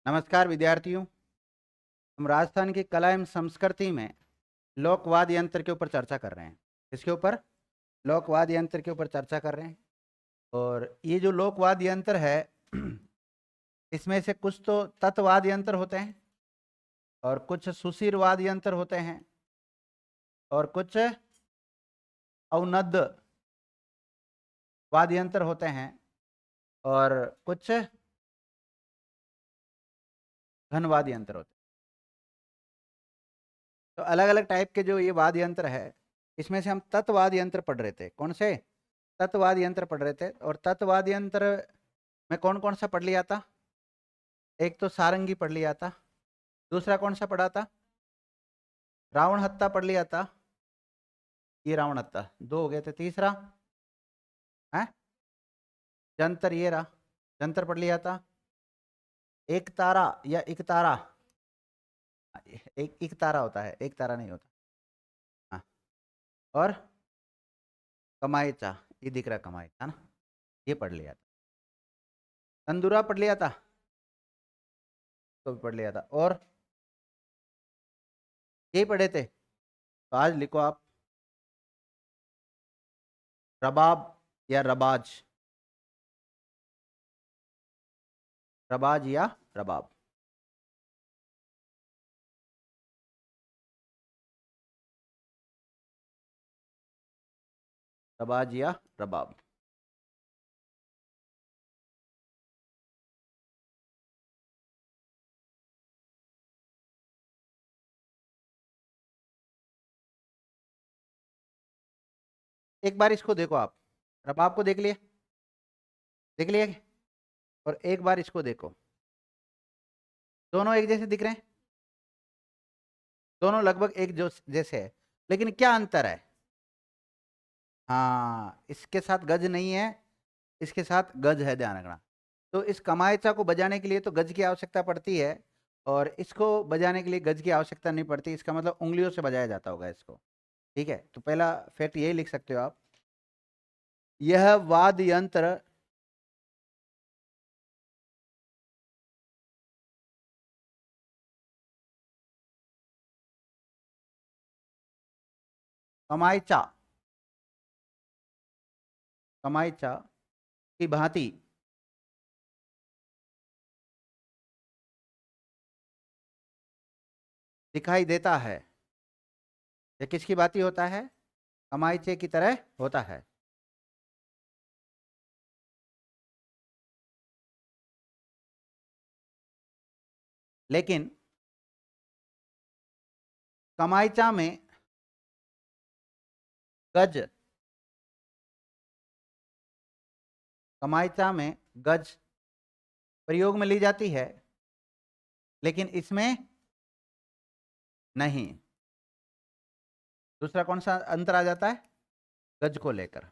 नमस्कार विद्यार्थियों। हम राजस्थान की कला एवं संस्कृति में लोकवाद्य यंत्र के ऊपर चर्चा कर रहे हैं। इसके ऊपर लोकवाद्य यंत्र के ऊपर चर्चा कर रहे हैं। और ये जो लोकवाद्य यंत्र है इसमें से कुछ तो तत्वाद्य यंत्र होते हैं और कुछ सुशीरवाद्य यंत्र होते हैं और कुछ अवनद वाद्य यंत्र होते हैं और कुछ घनवाद्य यंत्र होते हैं। तो अलग अलग टाइप के जो ये वाद्य यंत्र है इसमें से हम तत्वाद्य यंत्र पढ़ रहे थे। कौन से तत्वाद्य यंत्र पढ़ रहे थे? और तत्वाद्य यंत्र में कौन कौन सा पढ़ लिया था? एक तो सारंगी पढ़ लिया था, दूसरा कौन सा पढ़ा था? रावण हत्ता पढ़ लिया था। ये रावण हत्ता दो हो गए थे। तीसरा है जंतर, ये रहा जंतर पढ़ लिया था। एक तारा या एक तारा, एक तारा होता है, एक तारा नहीं होता। हाँ, और कमाईचा, ये दिख रहा कमाईचा ना, ये पढ़ लिया था। तंदूरा पढ़ लिया था, तो भी पढ़ लिया था। और यही पढ़े थे। तो आज लिखो आप रबाब या रबाज, रबाज या रबाब। रबाज या रबाब। एक बार इसको देखो आप, रबाब को देख लिए, देख लिए। और एक बार इसको देखो, दोनों एक जैसे दिख रहे हैं, दोनों लगभग एक जो जैसे है, लेकिन क्या अंतर है? हाँ, इसके साथ गज नहीं है, इसके साथ गज है, ध्यान रखना। तो इस कमायचा को बजाने के लिए तो गज की आवश्यकता पड़ती है और इसको बजाने के लिए गज की आवश्यकता नहीं पड़ती। इसका मतलब उंगलियों से बजाया जाता होगा इसको। ठीक है, तो पहला फैक्ट यही लिख सकते हो आप, यह वाद्य यंत्र कमायचा, कमायचा की भांति दिखाई देता है। यह किसकी भांति होता है? कमायचे की तरह होता है। लेकिन कमायचा में गज, कमायचा में गज प्रयोग में ली जाती है, लेकिन इसमें नहीं। दूसरा कौन सा अंतर आ जाता है गज को लेकर?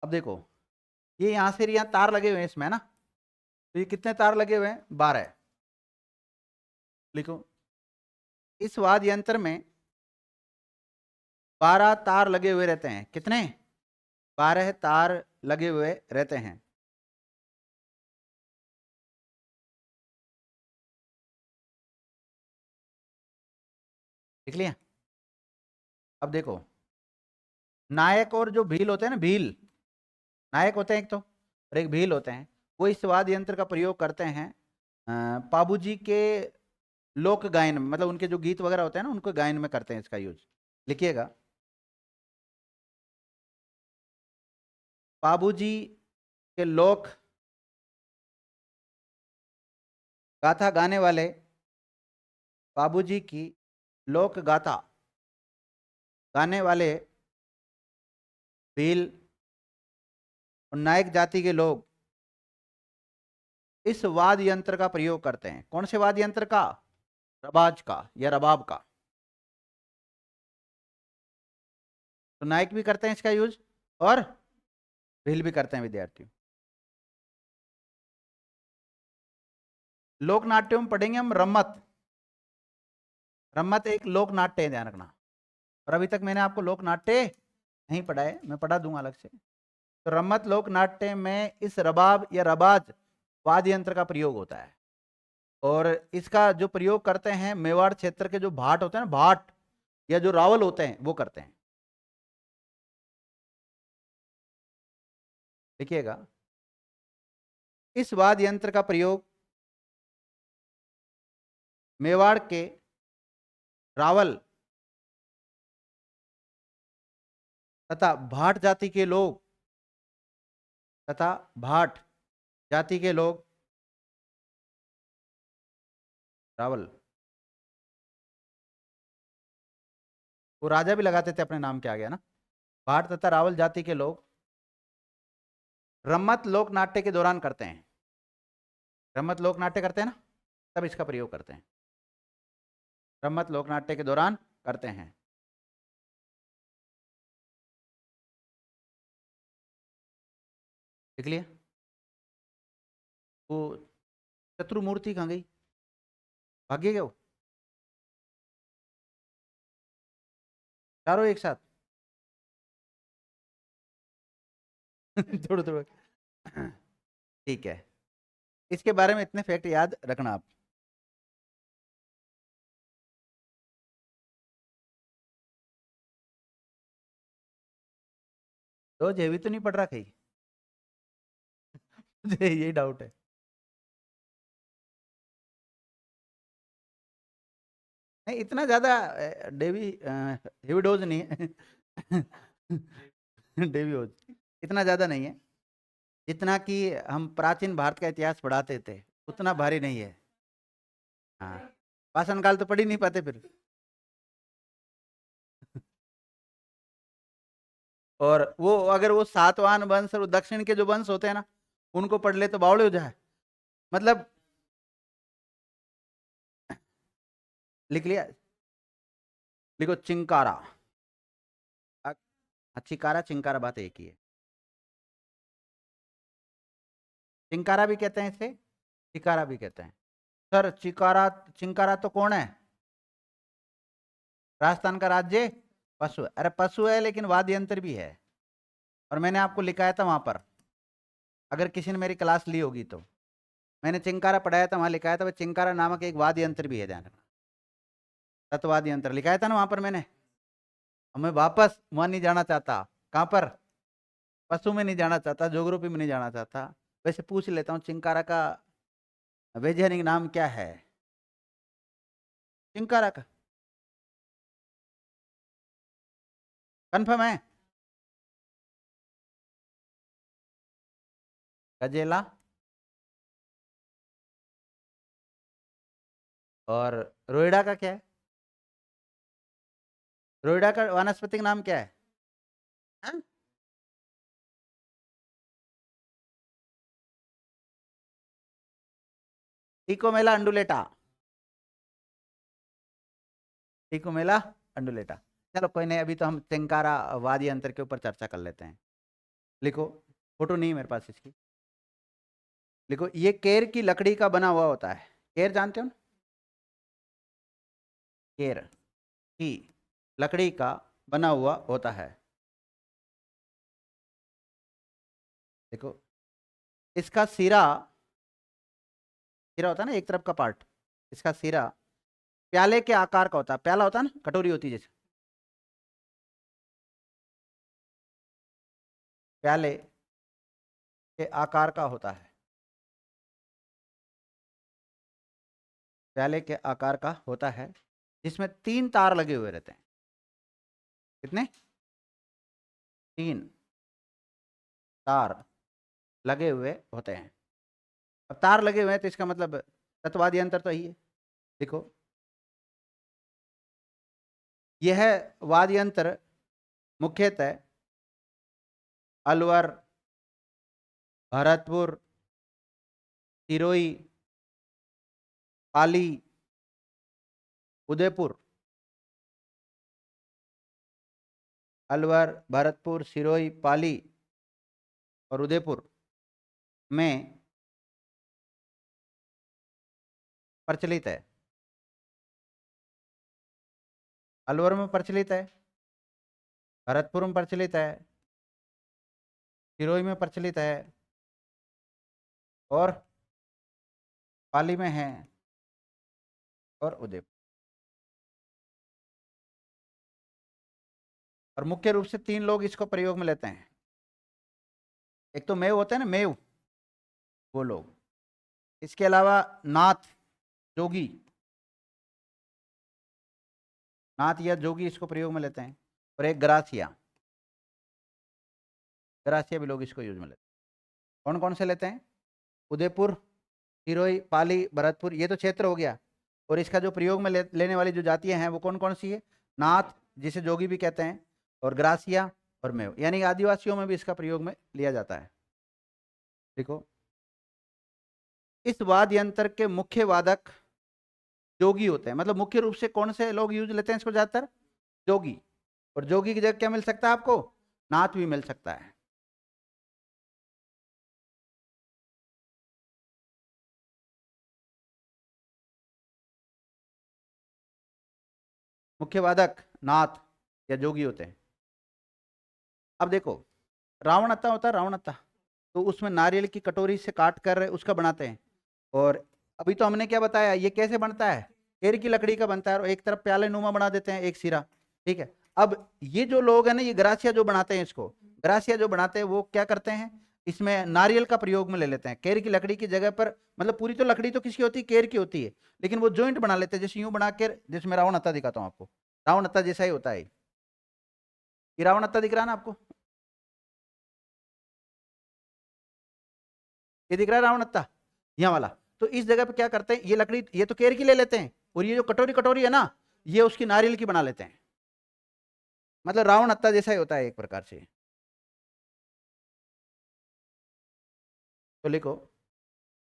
अब देखो, ये यहां से यहाँ तार लगे हुए हैं इसमें ना, तो ये कितने तार लगे हुए हैं? 12। लिखो, इस वाद्य यंत्र में 12 तार लगे हुए रहते हैं। कितने? 12 तार लगे हुए रहते हैं। देख लिया? अब देखो, नायक और जो भील होते हैं ना, भील नायक होते हैं एक तो, और एक भील होते हैं, वो इस वाद्य यंत्र का प्रयोग करते हैं पाबू जी के लोक गायन में, मतलब उनके जो गीत वगैरह होते हैं ना, उनको गायन में करते हैं इसका यूज। लिखिएगा, पाबू जी के लोक गाथा गाने वाले, बाबू जी की लोक गाथा गाने वाले भील और नायक जाति के लोग इस वाद्य यंत्र का प्रयोग करते हैं। कौन से वाद्य यंत्र का? रबाज का या रबाब का। तो नायक भी करते हैं इसका यूज और भील भी करते हैं विद्यार्थियों। लोक नाट्यों में पढ़ेंगे हम रम्मत। रम्मत एक लोक नाट्य है, ध्यान रखना। और अभी तक मैंने आपको लोक नाट्य नहीं पढ़ा है, मैं पढ़ा दूंगा अलग से। तो रम्मत लोक नाट्य में इस रबाब या रबाज वाद्य यंत्र का प्रयोग होता है, और इसका जो प्रयोग करते हैं मेवाड़ क्षेत्र के जो भाट होते हैं ना, भाट या जो रावल होते हैं वो करते हैं। देखिएगा, इस वाद्य यंत्र का प्रयोग मेवाड़ के रावल तथा भाट जाति के लोग तथा भाट जाति के लोग, रावल, वो राजा भी लगाते थे अपने नाम के आगे, है ना। भाट तथा रावल जाति के लोग रम्मत लोक नाट्य के दौरान करते हैं। रम्मत लोक नाट्य करते हैं ना, तब इसका प्रयोग करते हैं। रम्मत लोक नाट्य के दौरान करते हैं। देख लिया। वो शत्रुमूर्ति कहाँ गई, भाग्य क्या वो, चारों एक साथ। थोड़ा थोड़ा। ठीक है, इसके बारे में इतने फैक्ट याद रखना आप। रोज हेवी तो नहीं पड़ रहा कहीं? मुझे यही डाउट है। नहीं, इतना ज्यादा डेवी हेवी डोज नहीं है। डेवी डोज इतना ज्यादा नहीं है, जितना कि हम प्राचीन भारत का इतिहास पढ़ाते थे उतना भारी नहीं है। हाँ, पाषाण काल तो पढ़ ही नहीं पाते फिर। और वो अगर वो सातवाहन वंश और दक्षिण के जो वंश होते हैं ना, उनको पढ़ ले तो बावड़े हो जाए। मतलब लिख लिया, लिखो चिंकारा। चिकारा चिंकारा बात एक ही है। चिंकारा भी कहते हैं इसे, चिकारा भी कहते हैं। सर चिकारा, चिंकारा तो कौन है? राजस्थान का राज्य पशु, अरे पशु है लेकिन वाद्य यंत्र भी है। और मैंने आपको लिखाया था वहां पर, अगर किसी ने मेरी क्लास ली होगी तो मैंने चिंकारा पढ़ाया था, वहां लिखाया था चिंकारा नामक एक वाद्य यंत्र भी है, ध्यान रखना। तत्वाद्य यंत्र लिखाया था ना वहां पर मैंने। मैं वापस वहां नहीं जाना चाहता। कहां पर? पशु में नहीं जाना चाहता, ज्योग्राफी में नहीं जाना चाहता। वैसे पूछ लेता हूँ, चिंकारा का वैज्ञानिक नाम क्या है? चिंकारा का कंफर्म है? गजेला। और रोइडा का क्या है? रोइडा का वानस्पतिक नाम क्या है? हाँ? टिकोमेला अंडुलेटा। टिकोमेला अंडुलेटा। चलो कोई नहीं, अभी तो हम चिंकारा वाद्य यंत्र के ऊपर चर्चा कर लेते हैं। लिखो, फोटो नहीं है मेरे पास इसकी। लिखो, ये केर की लकड़ी का बना हुआ होता है। केर जानते हो ना? केर की लकड़ी का बना हुआ होता है। देखो, इसका सिरा, सिरा होता है ना एक तरफ का पार्ट, इसका सिरा प्याले के आकार का होता है। प्याला होता है ना, कटोरी होती है जैसे, प्याले के आकार का होता है। प्याले के आकार का होता है, जिसमें 3 तार लगे हुए रहते हैं। कितने? 3 तार लगे हुए होते हैं। अब तार लगे हुए हैं तो इसका मतलब तत्वादी अंतर तो यही है। देखो, यह वाद्य यंत्र मुख्यतः अलवर, भरतपुर, सिरोही, पाली, उदयपुर, अलवर, भरतपुर, सिरोही, पाली और उदयपुर में प्रचलित है। अलवर में प्रचलित है, भरतपुर में प्रचलित है, सिरोही में प्रचलित है और पाली में है और उदयपुर। और मुख्य रूप से 3 लोग इसको प्रयोग में लेते हैं। एक तो मेव होते हैं ना, मेव, वो लोग। इसके अलावा नाथ, जोगी, नाथ या जोगी इसको प्रयोग में लेते हैं। और एक ग्रासिया, ग्रासिया भी लोग इसको यूज में लेते हैं। कौन कौन से लेते हैं? उदयपुर, सिरोही, पाली, भरतपुर, ये तो क्षेत्र हो गया। और इसका जो प्रयोग में लेने वाली जो जातियां हैं वो कौन कौन सी है? नाथ, जिसे जोगी भी कहते हैं, और ग्रासिया और मेव, यानी आदिवासियों में भी इसका प्रयोग में लिया जाता है। देखो, इस वाद्य यंत्र के मुख्य वादक जोगी होते हैं। मतलब मुख्य रूप से कौन से लोग यूज लेते हैं इसको? ज्यादातर जोगी। और जोगी की जगह क्या मिल सकता है आपको? नाथ भी मिल सकता है। मुख्य वादक नाथ या जोगी होते हैं। अब देखो, रावणत्ता होता है, रावणत्ता, तो उसमें नारियल की कटोरी से काट कर उसका बनाते हैं। और अभी तो हमने क्या बताया, ये कैसे बनता है? केर की लकड़ी का बनता है, और एक तरफ प्याले नुमा बना देते हैं, एक सिरा। ठीक है। अब ये जो लोग हैं ना, ये ग्रासिया जो बनाते हैं, इसको ग्रासिया जो बनाते हैं वो क्या करते हैं, इसमें नारियल का प्रयोग में ले लेते हैं। केर की लकड़ी की जगह पर, मतलब पूरी तो लकड़ी तो किसकी होती है? केर की होती है, लेकिन वो जॉइंट बना लेते हैं, जैसे यूं बना कर, जिसमें रावण हत्ता दिखाता हूं आपको, रावण हत्ता जैसा ही होता है ये रावण हत्ता दिख रहा है ना आपको? ये दिख रहा है रावण हत्ता, यहाँ वाला। तो इस जगह पे क्या करते हैं, ये लकड़ी ये तो केर की ले लेते हैं, और ये जो कटोरी कटोरी है ना, ये उसकी नारियल की बना लेते हैं। मतलब रावण हत्ता जैसा ही होता है एक प्रकार से। तो लिखो,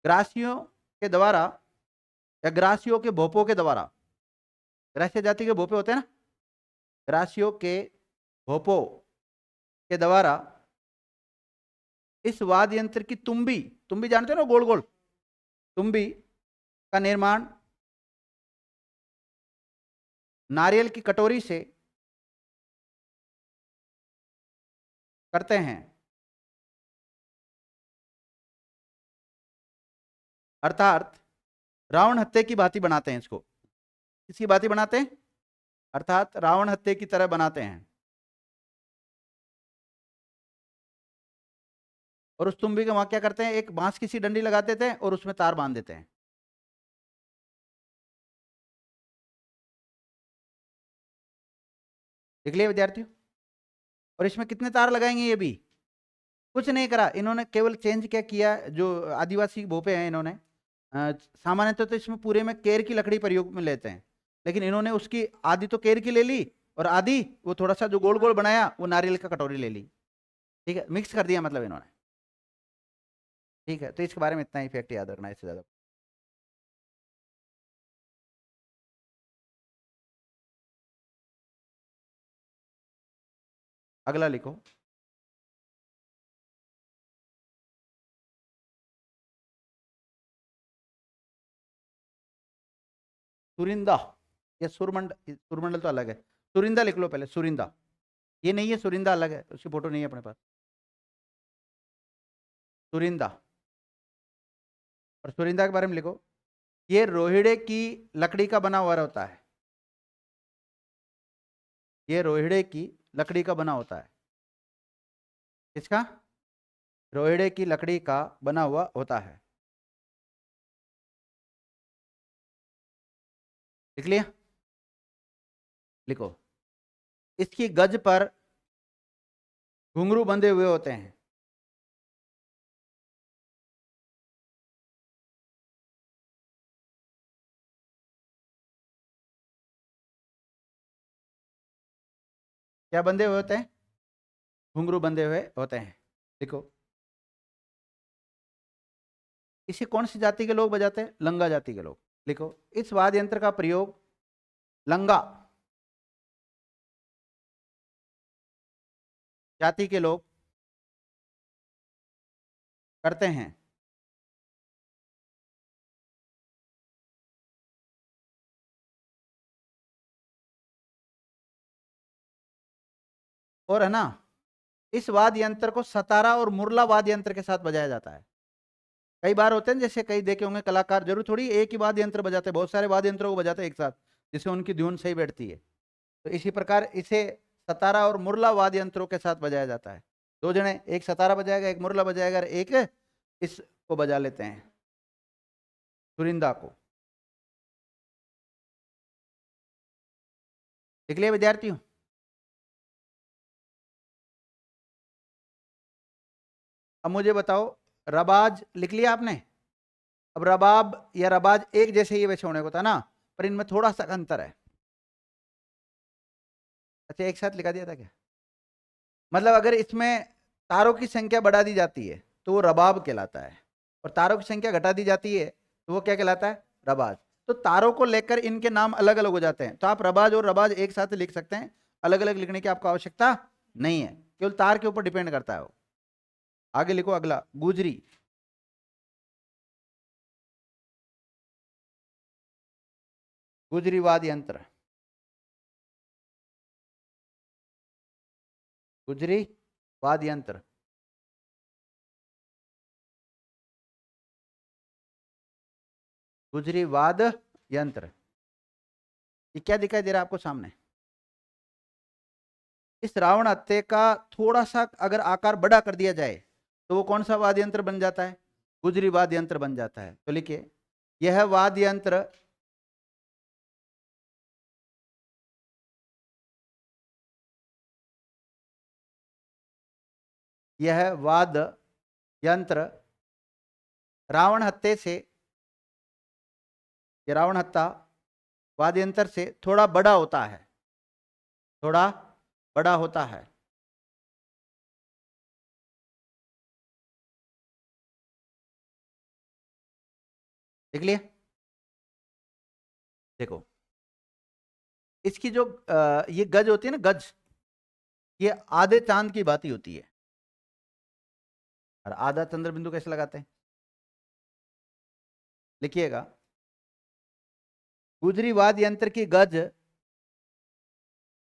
ग्रासियों के द्वारा या ग्रासियों के भोपों के द्वारा, ग्रासिया जाति के भोपे होते हैं ना, ग्रासियों के भोपों के द्वारा इस वाद्य यंत्र की तुम्बी, तुम्बी जानते हो ना, गोल गोल तुम्बी का निर्माण नारियल की कटोरी से करते हैं। अर्थात रावण हत्ते की भांति बनाते हैं इसको। किसकी भांति बनाते हैं? अर्थात रावण हत्ते की तरह बनाते हैं। और उस तुम्बी के वहां क्या करते हैं, एक बांस की सी डंडी लगा देते हैं और उसमें तार बांध देते हैं। देख लिया विद्यार्थियों? और इसमें कितने तार लगाएंगे? ये भी कुछ नहीं करा इन्होंने, केवल चेंज क्या किया, जो आदिवासी भोपे हैं इन्होंने, सामान्यतः तो इसमें पूरे में केर की लकड़ी प्रयोग में लेते हैं, लेकिन इन्होंने उसकी आधी तो केर की ले ली, और आधी वो थोड़ा सा जो गोल गोल बनाया वो नारियल का कटोरी ले ली। ठीक है, मिक्स कर दिया मतलब इन्होंने। ठीक है, तो इसके बारे में इतना ही फैक्ट याद रखना है, इससे ज्यादा। अगला लिखो, सुरिंदा या सुरमंड, सुरमंडल तो अलग है, सुरिंदा लिख लो पहले, सुरिंदा। ये नहीं है, सुरिंदा अलग है, उसकी फोटो नहीं है अपने पास। सुरिंदा, और सुरिंदा के बारे में लिखो, ये रोहिड़े की लकड़ी का बना हुआ होता है। ये रोहिड़े की लकड़ी का बना होता है। किसका? रोहिड़े की लकड़ी का बना हुआ होता है। लिख लिया? लिखो, इसकी गज पर घुंघरू बंधे हुए होते हैं। क्या बंधे हुए होते हैं? घुंघरू बंधे हुए होते हैं। लिखो, इसे कौन सी जाति के लोग बजाते हैं? लंगा जाति के लोग। लिखो, इस वाद्य यंत्र का प्रयोग लंगा जाति के लोग करते हैं। और है ना, इस वाद्य यंत्र को सतारा और मुरला वाद्य यंत्र के साथ बजाया जाता है। कई बार होते हैं, जैसे कई देखे होंगे कलाकार, जरूर थोड़ी एक ही वाद्य यंत्र बजाते हैं, बहुत सारे वाद्य यंत्रों को बजाते हैं एक साथ, जिससे उनकी धुन सही बैठती है। तो इसी प्रकार इसे सतारा और मुरला वाद्य यंत्रों के साथ बजाया जाता है। दो जने, एक सतारा बजाएगा, एक मुरला बजाएगा, एक इसको बजा लेते हैं, सुरिंदा को। लिख लिया विद्यार्थियों? अब मुझे बताओ, रबाज लिख लिया आपने? अब रबाब या रबाज एक जैसे ही वैसे होने को था ना, पर इनमें थोड़ा सा अंतर है। अच्छा, एक साथ लिखा दिया था क्या? मतलब अगर इसमें तारों की संख्या बढ़ा दी जाती है तो वो रबाब कहलाता है, और तारों की संख्या घटा दी जाती है तो वो क्या कहलाता है? रबाज। तो तारों को लेकर इनके नाम अलग अलग हो जाते हैं, तो आप रबाज और रबाज एक साथ लिख सकते हैं, अलग अलग लिखने की आपको आवश्यकता नहीं है, केवल तार के ऊपर डिपेंड करता है वो। आगे लिखो अगला, गुजरी। गुजरी वाद्य यंत्र, गुजरी वाद्य यंत्र। गुजरी वाद्य यंत्र, ये क्या दिखाई दे रहा है आपको सामने? इस रावण हत्थे का थोड़ा सा अगर आकार बड़ा कर दिया जाए तो वो कौन सा वाद्य यंत्र बन जाता है? गुजरी वाद्य यंत्र बन जाता है। तो लिखिए, यह वाद्य यंत्र यह वाद्य यंत्र रावण हत्थे से, ये रावण हत्था वाद्य यंत्र से थोड़ा बड़ा होता है, थोड़ा बड़ा होता है। देख लिया? देखो, इसकी जो ये गज होती है ना, गज, ये आधे चांद की बाती होती है। और आधा चंद्र बिंदु कैसे लगाते हैं? लिखिएगा, गुजरी वाद्य यंत्र की गज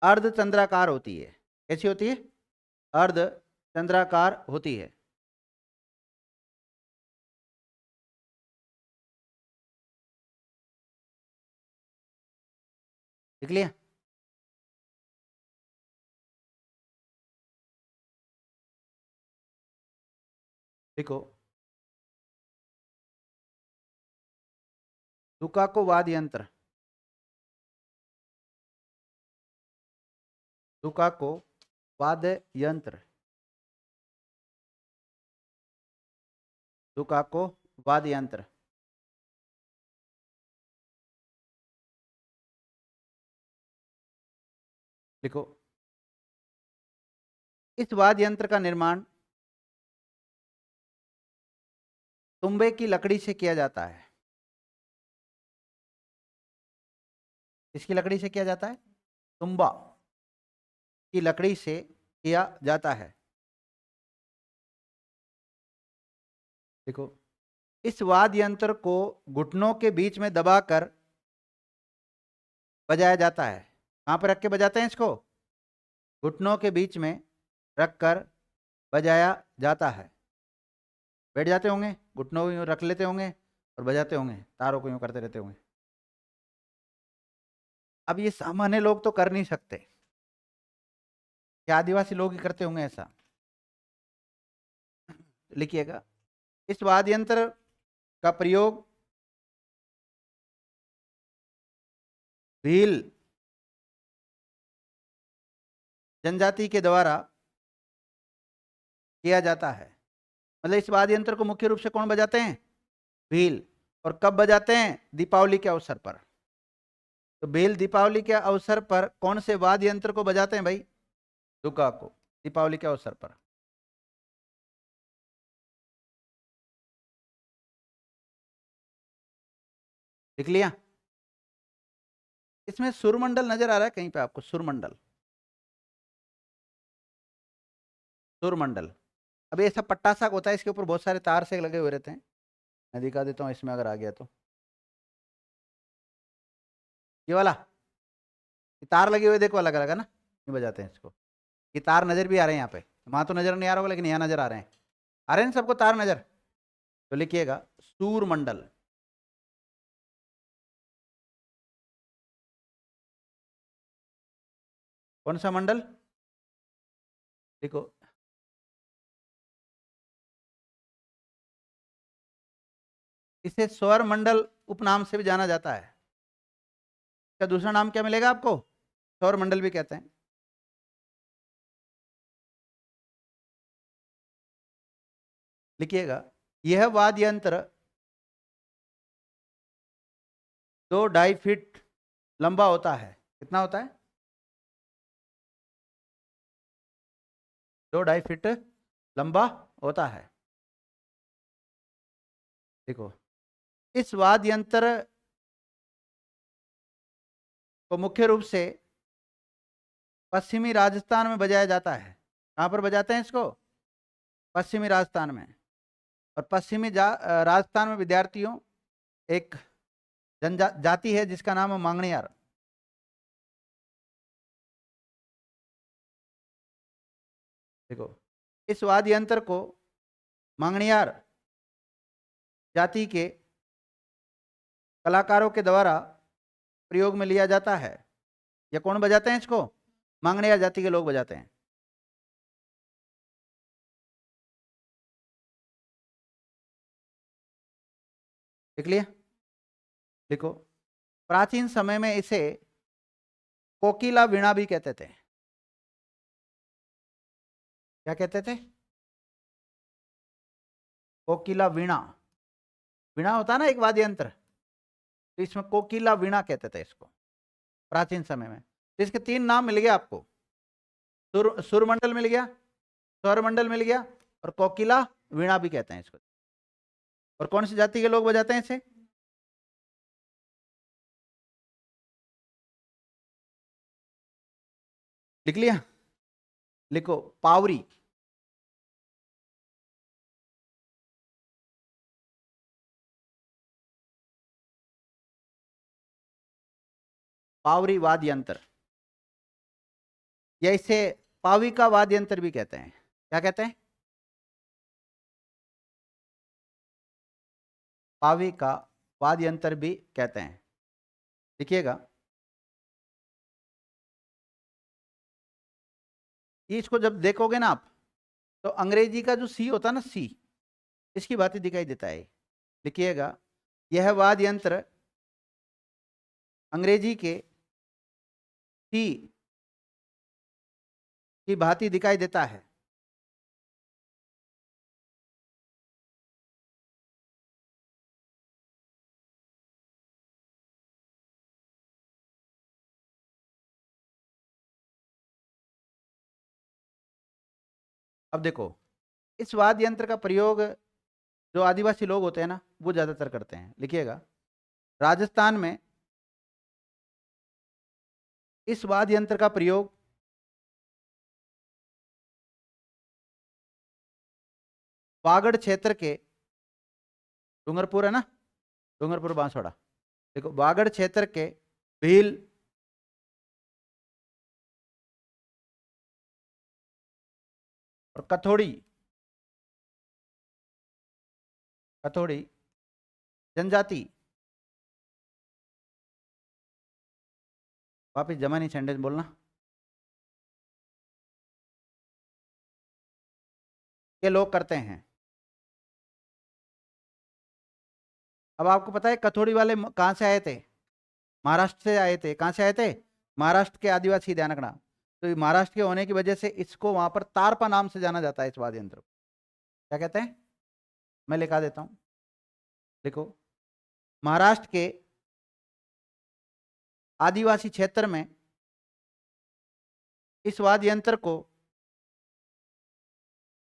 अर्ध चंद्राकार होती है। कैसी होती है? अर्ध चंद्राकार होती है। लिख लिया? देखो, दुकाको वाद्य यंत्र, दुकाको वाद्य यंत्र, दुकाको वाद्य यंत्र। लिखो, इस वाद्य यंत्र का निर्माण तुम्बे की लकड़ी से किया जाता है। इसकी लकड़ी से किया जाता है? तुम्बा की लकड़ी से किया जाता है। देखो, इस वाद्य यंत्र को घुटनों के बीच में दबाकर बजाया जाता है। कहां पर रख के बजाते हैं इसको? घुटनों के बीच में रखकर बजाया जाता है। बैठ जाते होंगे, घुटनों को यूं रख लेते होंगे और बजाते होंगे, तारों को यूं करते रहते होंगे। अब ये सामान्य लोग तो कर नहीं सकते, क्या आदिवासी लोग ही करते होंगे ऐसा? लिखिएगा, इस वाद्य यंत्र का प्रयोग भील जनजाति के द्वारा किया जाता है। मतलब इस वाद्य यंत्र को मुख्य रूप से कौन बजाते हैं? भील। और कब बजाते हैं? दीपावली के अवसर पर। तो भील दीपावली के अवसर पर कौन से वाद्य यंत्र को बजाते हैं भाई? दुका को, दीपावली के अवसर पर। लिख लिया? इसमें सुरमंडल नजर आ रहा है कहीं पे आपको? सुरमंडल, सुरमंडल। अब ये सब पट्टा सा होता है, इसके ऊपर बहुत सारे तार से लगे हुए रहते हैं। मैं दिखा देता हूँ इसमें, अगर आ गया तो। ये वाला, ये तार लगे हुए देखो, अलग अलग है ना, ये बजाते हैं इसको। ये तार नजर भी आ रहे हैं यहाँ पे। वहां तो नजर नहीं आ रहा होगा, लेकिन यहाँ नजर आ रहे हैं। आ रहे हैं सबको तार नजर? तो लिखिएगा सूर्यमंडल। कौन सा मंडल? देखो, इसे सौर मंडल उपनाम से भी जाना जाता है। इसका दूसरा नाम क्या मिलेगा आपको? सौर मंडल भी कहते हैं। लिखिएगा, यह वाद्य यंत्र 2-2.5 फीट लंबा होता है। कितना होता है? 2-2.5 फीट लंबा होता है। देखो, इस वाद्य यंत्र को मुख्य रूप से पश्चिमी राजस्थान में बजाया जाता है। कहाँ पर बजाते हैं इसको? पश्चिमी राजस्थान में। और पश्चिमी राजस्थान में विद्यार्थियों एक जाति है जिसका नाम है मांगणियार। देखो, इस वाद्य यंत्र को मांगणियार जाति के कलाकारों के द्वारा प्रयोग में लिया जाता है। या कौन बजाते हैं इसको? मांगणियार जाति के लोग बजाते हैं। देख लिया? देखो, प्राचीन समय में इसे कोकिला वीणा भी कहते थे। क्या कहते थे? कोकिला वीणा। वीणा होता ना एक वाद्य यंत्र, तो इसमें कोकिला वीणा कहते थे इसको प्राचीन समय में। तो इसके 3 नाम मिल गए आपको। सुरमंडल मिल गया, स्वरमंडल मिल गया, और कोकिला वीणा भी कहते हैं इसको। और कौन सी जाति के लोग बजाते हैं इसे? लिख लिया? लिखो, पावरी। पावरी वाद्य यंत्र, या इसे पावी का वाद्य यंत्र भी कहते हैं। क्या कहते हैं? पावी का वाद्य यंत्र भी कहते हैं। देखिएगा, ये इसको जब देखोगे ना आप, तो अंग्रेजी का जो सी होता है ना, सी, इसकी बात ही दिखाई देता है। लिखिएगा, यह वाद्य यंत्र अंग्रेजी के सी की भांति दिखाई देता है। अब देखो, इस वाद्य यंत्र का प्रयोग जो आदिवासी लोग होते हैं ना, वो ज्यादातर करते हैं। लिखिएगा, राजस्थान में इस वाद्य यंत्र का प्रयोग वागड़ क्षेत्र के, डूंगरपुर है ना, डूंगरपुर बांसवाड़ा, देखो वागड़ क्षेत्र के भील और कथोड़ी कथोड़ी जनजाति, वापिस जमानी सेंटेंस बोलना, ये लोग करते हैं। अब आपको पता है कथोड़ी वाले कहाँ से आए थे? महाराष्ट्र से आए थे। कहाँ से आए थे? महाराष्ट्र के आदिवासी, ध्यान रखना। तो ये महाराष्ट्र के होने की वजह से इसको वहां पर तारपा नाम से जाना जाता है इस वाद्य यंत्र को। क्या कहते हैं? मैं लिखा देता हूं, देखो, महाराष्ट्र के आदिवासी क्षेत्र में इस वाद्य यंत्र को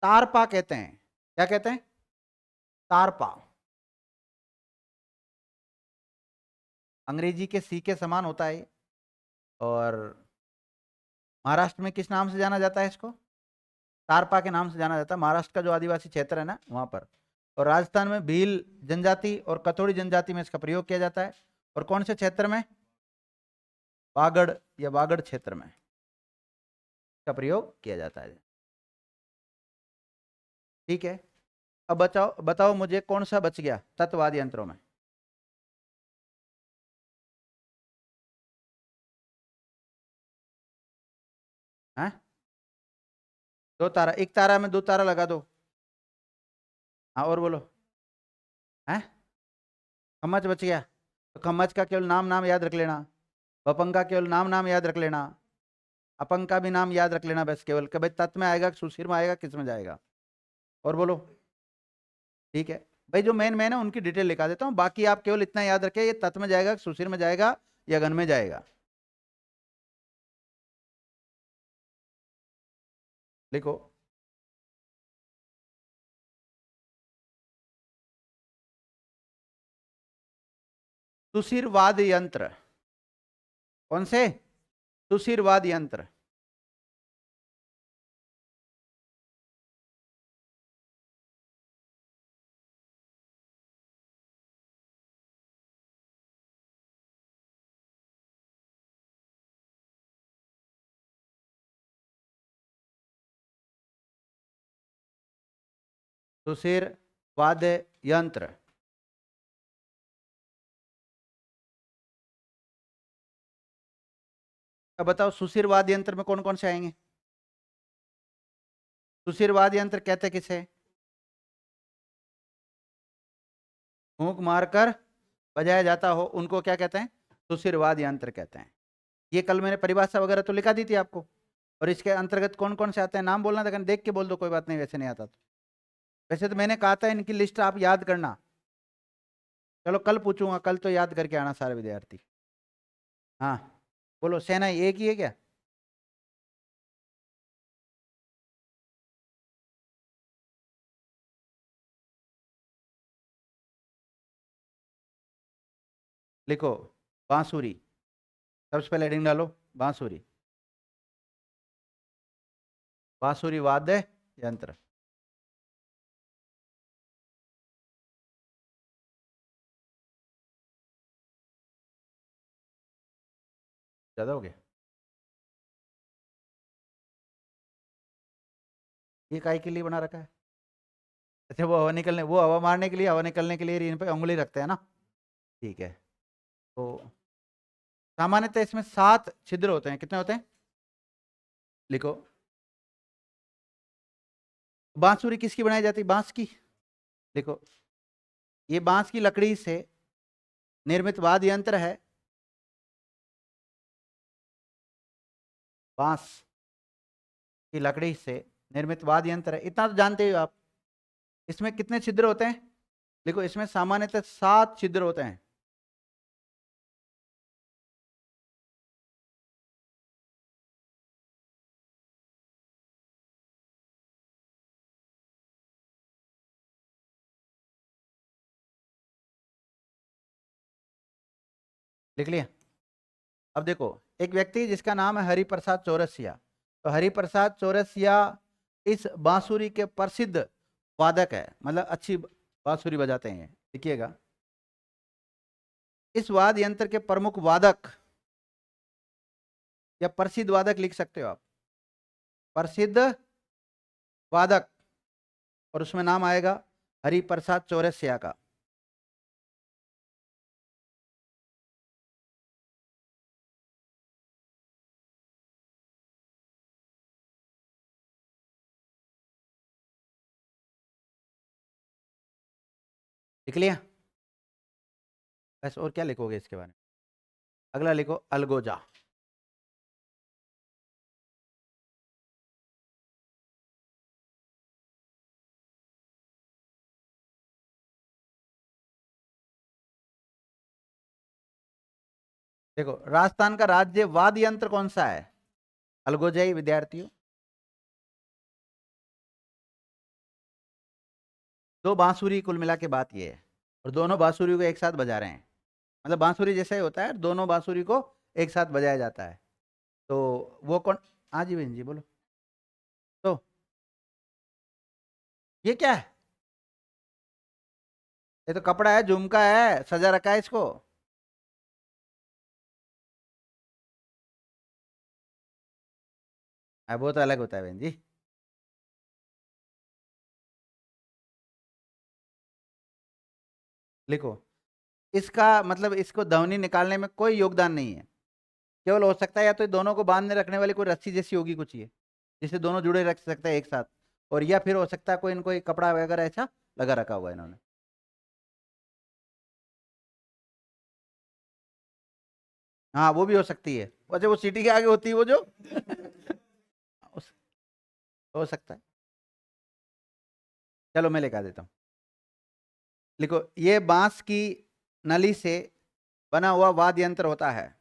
तारपा कहते हैं। क्या कहते हैं? तारपा। अंग्रेजी के सी के समान होता है। और महाराष्ट्र में किस नाम से जाना जाता है इसको? तारपा के नाम से जाना जाता है। महाराष्ट्र का जो आदिवासी क्षेत्र है ना, वहां पर। और राजस्थान में भील जनजाति और कथोड़ी जनजाति में इसका प्रयोग किया जाता है। और कौन से क्षेत्र में? वागड़ या वागड़ क्षेत्र में इसका प्रयोग किया जाता है। ठीक है, अब बताओ बताओ मुझे कौन सा बच गया तत्वाद यंत्रों में? हैं? दो तारा, एक तारा में दो तारा लगा दो। हाँ और बोलो। हैं? खम्मच बच गया, तो खम्मच का केवल नाम नाम याद रख लेना, वपंग का केवल नाम नाम याद रख लेना, अपंग का भी नाम याद रख लेना बस, केवल कि भाई तत् में आएगा, सुशिर में आएगा, किस में जाएगा। और बोलो। ठीक है भाई, जो मेन मेन है उनकी डिटेल लिखा देता हूँ, बाकी आप केवल इतना याद रखें, ये तत् में जाएगा, सुशिर में जाएगा, या गण में जाएगा। लिखो। सुशिरवाद यंत्र। कौन से? सुशिरवाद यंत्र। सुशिरवाद यंत्र। अब बताओ सुशिरवाद यंत्र में कौन कौन से आएंगे? सुशिरवाद यंत्र कहते किसे? फूंक मारकर बजाया जाता हो उनको क्या कहते हैं? सुशिरवाद यंत्र कहते हैं। ये कल मैंने परिभाषा वगैरह तो लिखा दी थी आपको। और इसके अंतर्गत कौन कौन से आते हैं नाम बोलना, लेकिन देख के बोल दो, कोई बात नहीं, वैसे नहीं आता तो। वैसे तो मैंने कहा था इनकी लिस्ट आप याद करना। चलो कल पूछूंगा, कल तो याद करके आना सारे विद्यार्थी। हाँ बोलो, सेना एक ही है क्या? लिखो। बांसुरी। सबसे पहले हेडिंग डालो, बांसुरी। बांसुरी वाद्य यंत्र। ज्यादा हो गया? ये काय के लिए बना रखा है? अच्छा, वो हवा निकलने, वो हवा मारने के लिए, हवा निकलने के लिए इन पे उंगली रखते हैं ना। ठीक है। तो सामान्यतः इसमें 7 छिद्र होते हैं, कितने होते हैं? लिखो। बांसुरी किसकी बनाई जाती है? बांस की। लिखो। ये बांस की लकड़ी से निर्मित वाद्य यंत्र है। बांस की लकड़ी से निर्मित वाद्य यंत्र है, इतना तो जानते हो आप। इसमें कितने छिद्र होते हैं? देखो, इसमें सामान्यतः 7 छिद्र होते हैं। लिख लिया? अब देखो, एक व्यक्ति जिसका नाम है हरिप्रसाद चौरसिया, तो हरिप्रसाद चौरसिया इस बांसुरी के प्रसिद्ध वादक है, मतलब अच्छी बांसुरी बजाते हैं। देखिएगा, इस वाद्य यंत्र के प्रमुख वादक या प्रसिद्ध वादक लिख सकते हो आप, प्रसिद्ध वादक, और उसमें नाम आएगा हरिप्रसाद चौरसिया का। लिख लिया? बस, और क्या लिखोगे इसके बारे में? अगला लिखो, अलगोजा। देखो, राजस्थान का राज्य वाद्य यंत्र कौन सा है? अलगोजा ही विद्यार्थियों। दो बांसुरी कुल मिला के बात ये है, और दोनों बांसुरी को एक साथ बजा रहे हैं, मतलब बांसुरी जैसा ही होता है, दोनों बांसुरी को एक साथ बजाया जाता है। तो वो कौन? हाँ जी बहन जी बोलो। तो ये क्या है? ये तो कपड़ा है, झुमका है, सजा रखा है इसको। वो तो अलग होता है बहन जी। लिखो, इसका मतलब इसको ध्वनि निकालने में कोई योगदान नहीं है। केवल हो सकता है या तो दोनों को बांधने रखने वाली कोई रस्सी जैसी होगी कुछ ये, जिससे दोनों जुड़े रख सकते हैं एक साथ, और या फिर हो सकता है कोई इनको एक कपड़ा वगैरह ऐसा लगा रखा हुआ है इन्होंने। हाँ वो भी हो सकती है, वैसे वो सीटी के आगे होती है वो जो उस- हो सकता है। चलो मैं लिखा देता हूँ। लिखो, ये बांस की नली से बना हुआ वाद्य यंत्र होता है।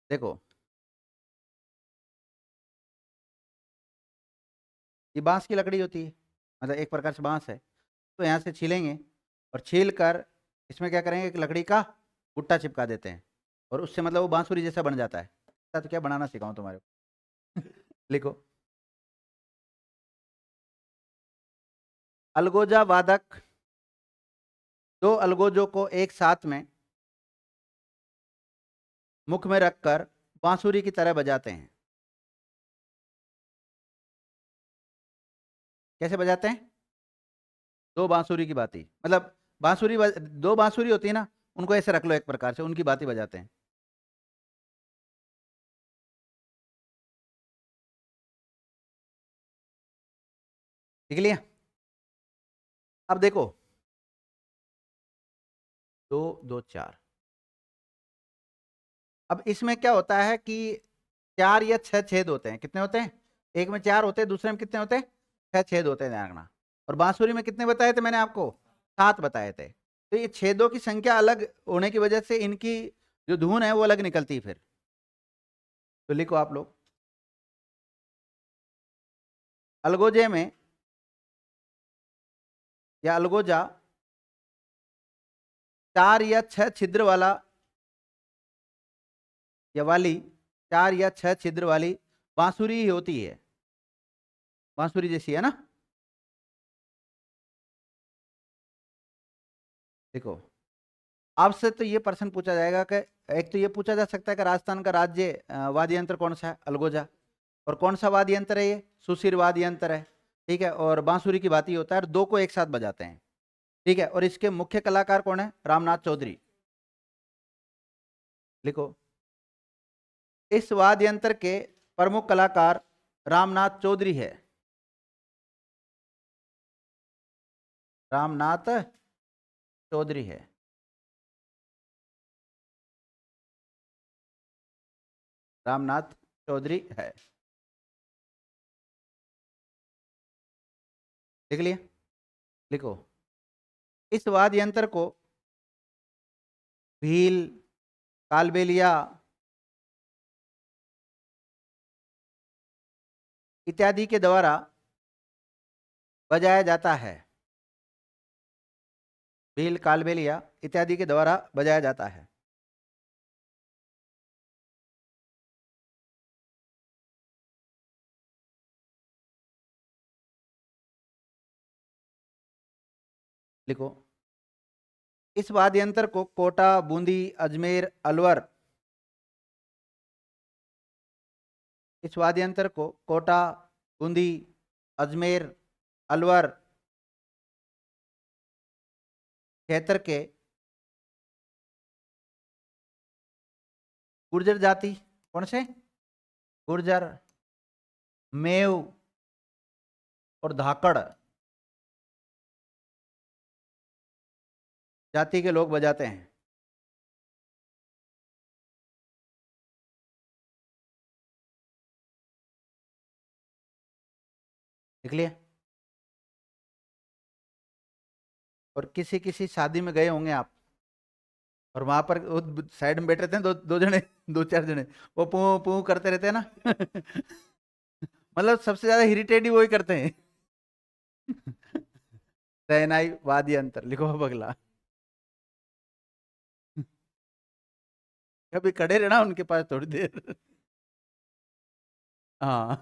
देखो, ये बांस की लकड़ी होती है, मतलब एक प्रकार से बांस है। तो यहाँ से छीलेंगे और छील कर इसमें क्या करेंगे, एक लकड़ी का गुट्टा चिपका देते हैं, और उससे मतलब वो बांसुरी जैसा बन जाता है। तो क्या बनाना सिखाऊं तुम्हारे को? लिखो, अलगोजा वादक दो अलगोजों को एक साथ में मुख में रखकर बांसुरी की तरह बजाते हैं। कैसे बजाते हैं? दो बांसुरी की बाती, मतलब दो बांसुरी होती है ना, उनको ऐसे रख लो एक प्रकार से, उनकी बाती बजाते हैं। ठीक लिया? अब देखो, दो दो चार। अब इसमें क्या होता है कि चार या छह छेद होते हैं। कितने होते हैं? एक में चार होते हैं, दूसरे में कितने होते हैं? छह छेद होते हैं, ध्यान रखना। और बांसुरी में कितने बताए थे मैंने आपको? सात बताए थे। तो ये छेदों की संख्या अलग होने की वजह से इनकी जो धुन है वो अलग निकलती है फिर। तो लिखो आप लोग, अलगोजे में या अलगोजा चार या छह छिद्र वाला या वाली, चार या छह छिद्र वाली बांसुरी ही होती है। बांसुरी जैसी है ना? देखो, आपसे तो ये प्रश्न पूछा जाएगा कि एक तो ये पूछा जा सकता है कि राजस्थान का राज्य वाद्य यंत्र कौन सा है? अलगोजा। और कौन सा वाद्य यंत्र है ये? सुशिर वाद्य यंत्र है। ठीक है, और बांसुरी की बात ही होता है, और दो को एक साथ बजाते हैं। ठीक है, और इसके मुख्य कलाकार कौन है? रामनाथ चौधरी। लिखो, इस वाद्य यंत्र के प्रमुख कलाकार रामनाथ चौधरी है। रामनाथ चौधरी है। रामनाथ चौधरी है। लिख लिया? लिखो, इस वाद्य यंत्र को भील, कालबेलिया इत्यादि के द्वारा बजाया जाता है। भील, कालबेलिया इत्यादि के द्वारा बजाया जाता है। लिखो, इस वाद्य यंत्र को कोटा, बूंदी, अजमेर, अलवर, इस वाद्य यंत्र को कोटा, बूंदी, अजमेर, अलवर क्षेत्र के गुर्जर जाति, कौन से? गुर्जर, मेव और धाकड़ जाति के लोग बजाते हैं। देख लिया? और किसी किसी शादी में गए होंगे आप, और वहां पर वो साइड में बैठे रहते हैं दो दो जने, दो चार जने, वो पू पू करते रहते हैं ना। मतलब सबसे ज्यादा इरिटेट ही वही करते हैं। शहनाई वाद्य यंत्र। लिखो अब अगला। कभी खड़े रहना उनके पास थोड़ी देर। हाँ।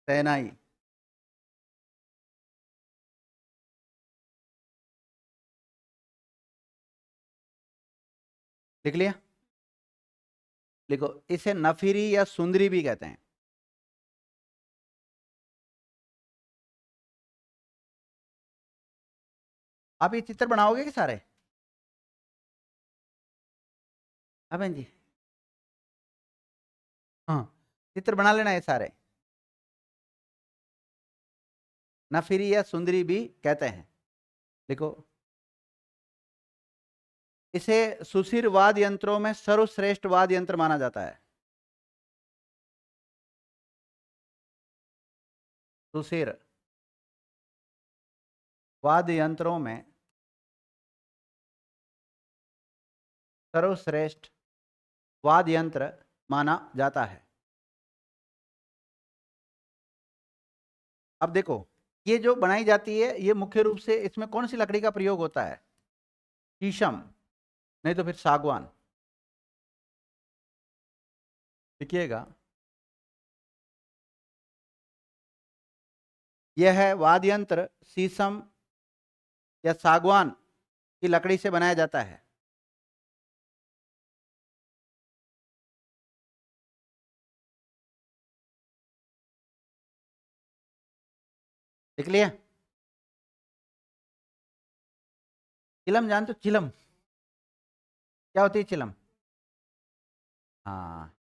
शहनाई। लिख लिया? देखो इसे नफीरी या सुंदरी भी कहते हैं। आप ये चित्र बनाओगे कि सारे? हाँ बहन जी, हाँ चित्र बना लेना ये सारे। नफीरी या सुंदरी भी कहते हैं। देखो इसे सुशिर वाद्य यंत्रों में सर्वश्रेष्ठ वाद्य यंत्र माना जाता है। सुशिर वाद्य यंत्रों में सर्वश्रेष्ठ वाद्य यंत्र माना जाता है। अब देखो ये जो बनाई जाती है ये मुख्य रूप से इसमें कौन सी लकड़ी का प्रयोग होता है? शीशम, नहीं तो फिर सागवान। लिखिएगा, यह है वाद्य यंत्र शीशम या सागवान की लकड़ी से बनाया जाता है। लिख लिया? चिलम जानते हो? चिलम क्या होती है? चिलम, हाँ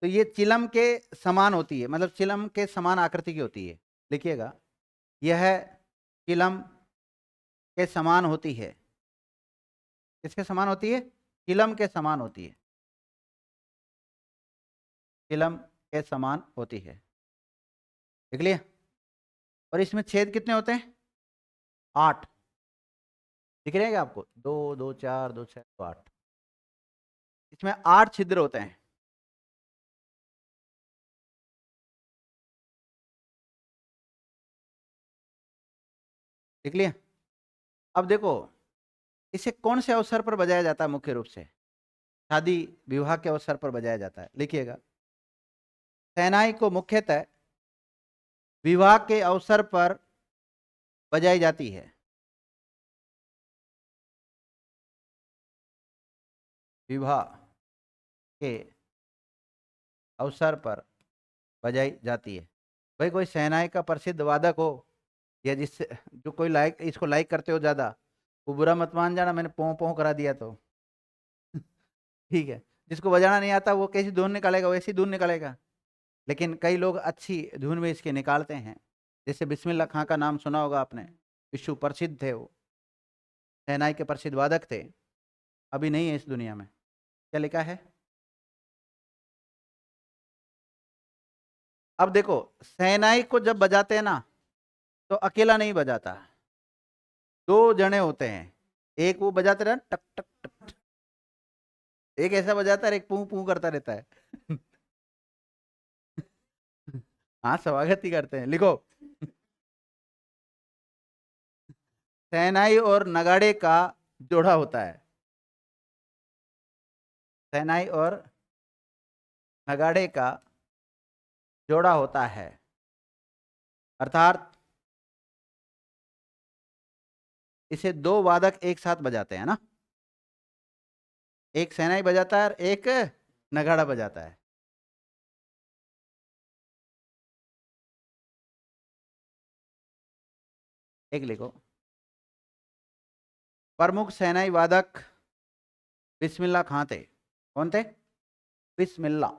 तो ये चिलम के समान होती है, मतलब चिलम के समान आकृति की होती है। लिखिएगा, यह चिलम के समान होती है। किसके समान होती है? चिलम के समान होती है। चिलम के समान होती है। देख लिया? और इसमें छेद कितने होते हैं? 8। दिख रहे हैं क्या आपको? 2 2 4 2 6 2 8। इसमें 8 छिद्र होते हैं। देख लिया? अब देखो इसे कौन से अवसर पर बजाया जाता है? मुख्य रूप से शादी विवाह के अवसर पर बजाया जाता है। लिखिएगा, शहनाई को मुख्यतः विवाह के अवसर पर बजाई जाती है। विवाह के अवसर पर बजाई जाती है। भाई कोई शहनाई का प्रसिद्ध वादक हो या जिससे जो कोई लाइक इसको लाइक करते हो ज्यादा, वो बुरा मत मान जाना मैंने पों पों करा दिया तो। ठीक है, जिसको बजाना नहीं आता वो कैसी धुन निकालेगा? वैसी धुन निकालेगा। लेकिन कई लोग अच्छी धुन में इसके निकालते हैं। जैसे बिस्मिल्लाह खां का नाम सुना होगा आपने, विश्व प्रसिद्ध थे वो, शहनाई के प्रसिद्ध वादक थे। अभी नहीं है इस दुनिया में। क्या लिखा है? अब देखो शहनाई को जब बजाते हैं ना तो अकेला नहीं बजाता, 2 जने होते हैं। एक वो बजाते रहे टक टक टक, एक ऐसा बजाता है, एक पू पू करता रहता है। हाँ स्वागत ही करते हैं। लिखो, शहनाई और नगाड़े का जोड़ा होता है। शहनाई और नगाड़े का जोड़ा होता है, अर्थात इसे 2 वादक एक साथ बजाते हैं ना। एक शहनाई बजाता है और एक नगाड़ा बजाता है। एक लिखो, प्रमुख शहनाई वादक बिस्मिल्लाह खां थे। कौन थे? बिस्मिल्लाह।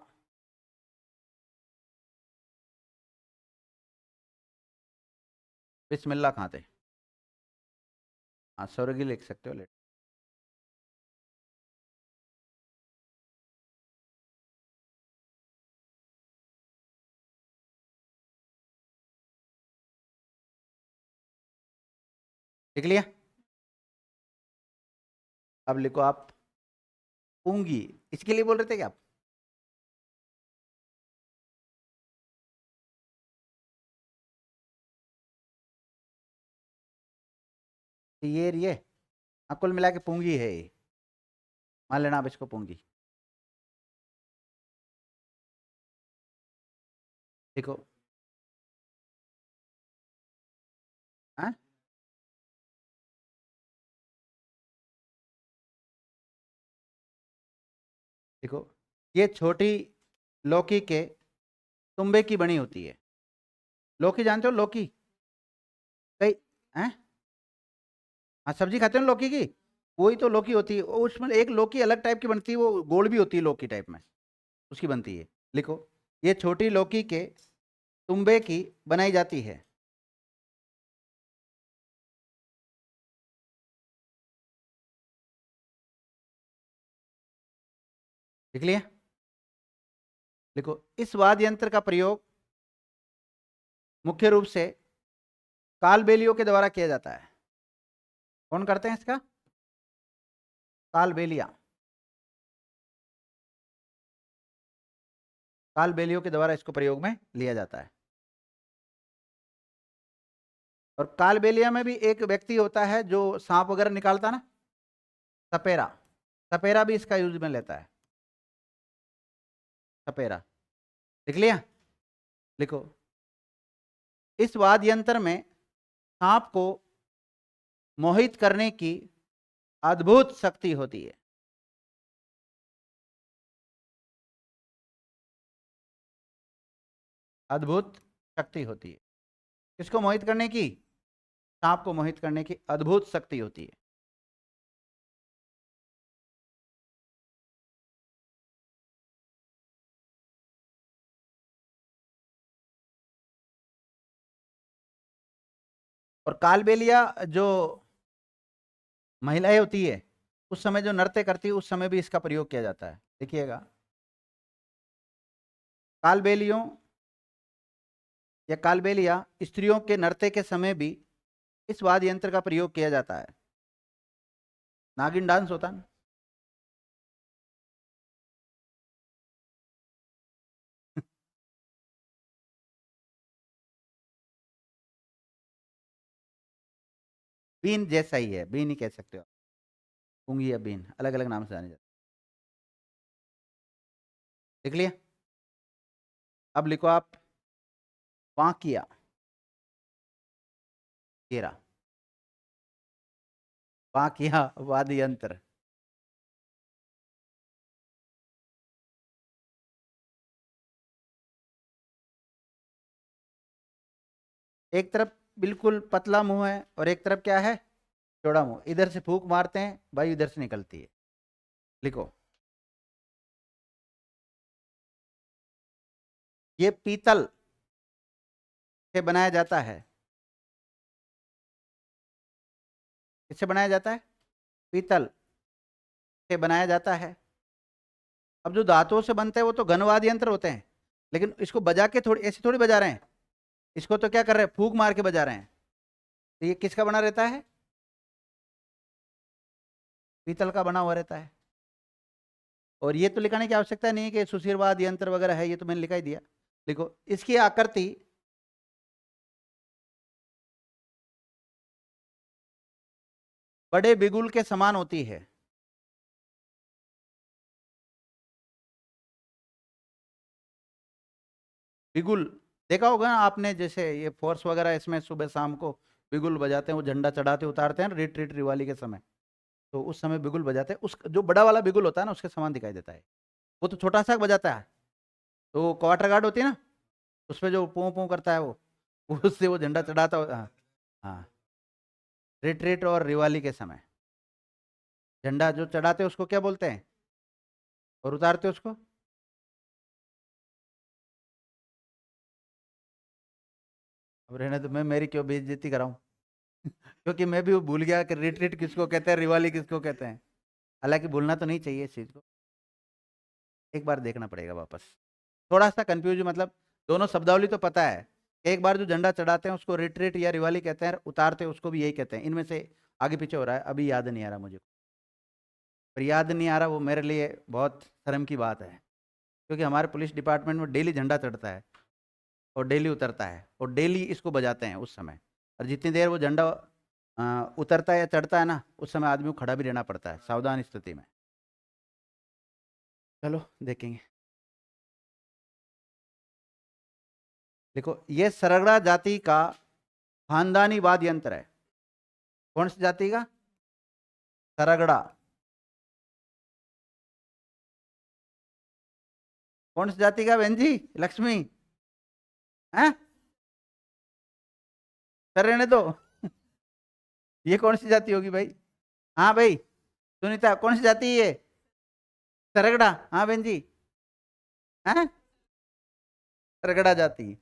बिस्मिल्लाह खां थे। हाँ स्वर्गीय लिख सकते हो। लिख लिया? अब लिखो आप, पूंगी इसके लिए बोल रहे थे क्या आप? ये हाँ, कुल मिला के पूंगी है ये। मान लेना आप इसको पूंगी। देखो, हाँ देखो ये छोटी लौकी के तुम्बे की बनी होती है। लौकी जानते हो? लौकी कई हैं? हाँ, सब्जी खाते हो ना लौकी की, वही तो लौकी होती है। उसमें एक लौकी अलग टाइप की बनती है, वो गोल भी होती है लौकी टाइप में, उसकी बनती है। लिखो, ये छोटी लौकी के तुम्बे की बनाई जाती है। लिख लिया? लिखो, इस वाद्य यंत्र का प्रयोग मुख्य रूप से कालबेलियों के द्वारा किया जाता है। कौन करते हैं इसका? कालबेलिया। कालबेलियों के द्वारा इसको प्रयोग में लिया जाता है। और कालबेलिया में भी एक व्यक्ति होता है जो सांप वगैरह निकालता ना, सपेरा। सपेरा भी इसका यूज में लेता है, सपेरा। लिख लिया? लिखो, इस वाद्य यंत्र में सांप को मोहित करने की अद्भुत शक्ति होती है। अद्भुत शक्ति होती है। किसको मोहित करने की? सांप को मोहित करने की अद्भुत शक्ति होती है। और कालबेलिया जो महिलाएं होती है, उस समय जो नृत्य करती है, उस समय भी इसका प्रयोग किया जाता है। देखिएगा, कालबेलियों या कालबेलिया स्त्रियों के नृत्य के समय भी इस वाद्य यंत्र का प्रयोग किया जाता है। नागिन डांस होता है। बीन जैसा ही है, बीन ही कह सकते हो। पुंगी या बीन अलग अलग नाम से जाने जाते। लिख लिया? अब लिखो आप, वाकिया घेरा। वाकिया वाद्य यंत्र। एक तरफ बिल्कुल पतला मुंह है और एक तरफ क्या है? चौड़ा मुंह। इधर से फूंक मारते हैं, वायु इधर से निकलती है। लिखो, ये पीतल से बनाया जाता है। किससे बनाया जाता है? पीतल से बनाया जाता है। अब जो धातुओं से बनते हैं वो तो घनवाद यंत्र होते हैं, लेकिन इसको बजा के थोड़ी ऐसे थोड़ी बजा रहे हैं। इसको तो क्या कर रहे हैं? फूंक मार के बजा रहे हैं। तो ये किसका बना रहता है? पीतल का बना हुआ रहता है। और ये तो लिखाने की आवश्यकता नहीं है कि सुशीरवाद यंत्र वगैरह है, ये तो मैंने लिखा ही दिया। देखो, इसकी आकृति बड़े बिगुल के समान होती है। बिगुल देखा होगा ना आपने, जैसे ये फोर्स वगैरह इसमें सुबह शाम को बिगुल बजाते हैं, वो झंडा चढ़ाते उतारते हैं रिट्रीट रिवाली के समय, तो उस समय बिगुल बजाते हैं। उस जो बड़ा वाला बिगुल होता है ना, उसके समान दिखाई देता है। वो तो छोटा सा बजाता है। तो क्वार्टर गार्ड होती है ना, उसमें जो पों पों करता है वो उससे वो झंडा चढ़ाता हो। हाँ, हाँ, रिट्रीट और रिवाली के समय झंडा जो चढ़ाते हैं उसको क्या बोलते हैं? और उतारते उसको? अब रहने तो, मैं मेरी क्यों बेइज्जती कराऊं? क्योंकि मैं भी वो भूल गया कि रिट्रीट किसको कहते हैं, रिवाली किसको कहते हैं। हालांकि भूलना तो नहीं चाहिए इस चीज को, एक बार देखना पड़ेगा वापस। थोड़ा सा कंफ्यूज, मतलब दोनों शब्दावली तो पता है। एक बार जो झंडा चढ़ाते हैं उसको रिट्रीट या रिवाली कहते हैं, उतारते हैं उसको भी यही कहते हैं। इनमें से आगे पीछे हो रहा है, अभी याद नहीं आ रहा मुझे। पर याद नहीं आ रहा, वो मेरे लिए बहुत शर्म की बात है, क्योंकि हमारे पुलिस डिपार्टमेंट में डेली झंडा चढ़ता है और डेली उतरता है और डेली इसको बजाते हैं उस समय। और जितनी देर वो झंडा उतरता है या चढ़ता है ना, उस समय आदमी को खड़ा भी रहना पड़ता है सावधान स्थिति में। चलो देखेंगे। देखो, ये सरगड़ा जाति का खानदानी वाद्य यंत्र है। कौन सी जाति का? सरगड़ा। कौन सी जाति का बहन जी? लक्ष्मी? हैं? कर रहने दो। ये कौन सी जाति होगी भाई? हाँ भाई सुनीता, कौन सी जाति है ये? सरगड़ा? हाँ बहन जी। हैं? सरगड़ा जाति।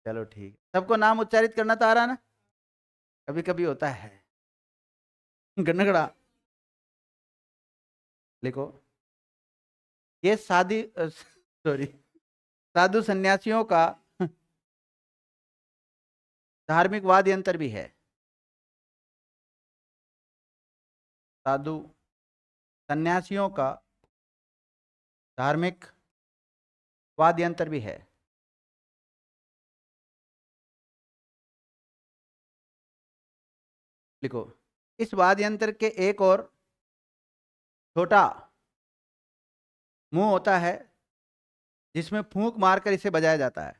चलो ठीक है, सबको नाम उच्चारित करना तो आ रहा ना? कभी कभी होता है। गनगड़ा। लिखो। ये सादी सॉरी, साधु सन्यासियों का धार्मिक वाद यंत्र भी है। साधु सन्यासियों का धार्मिक वाद यंत्र भी है। लिखो। इस वाद यंत्र के एक और छोटा मुंह होता है जिसमें फूंक मारकर इसे बजाया जाता है।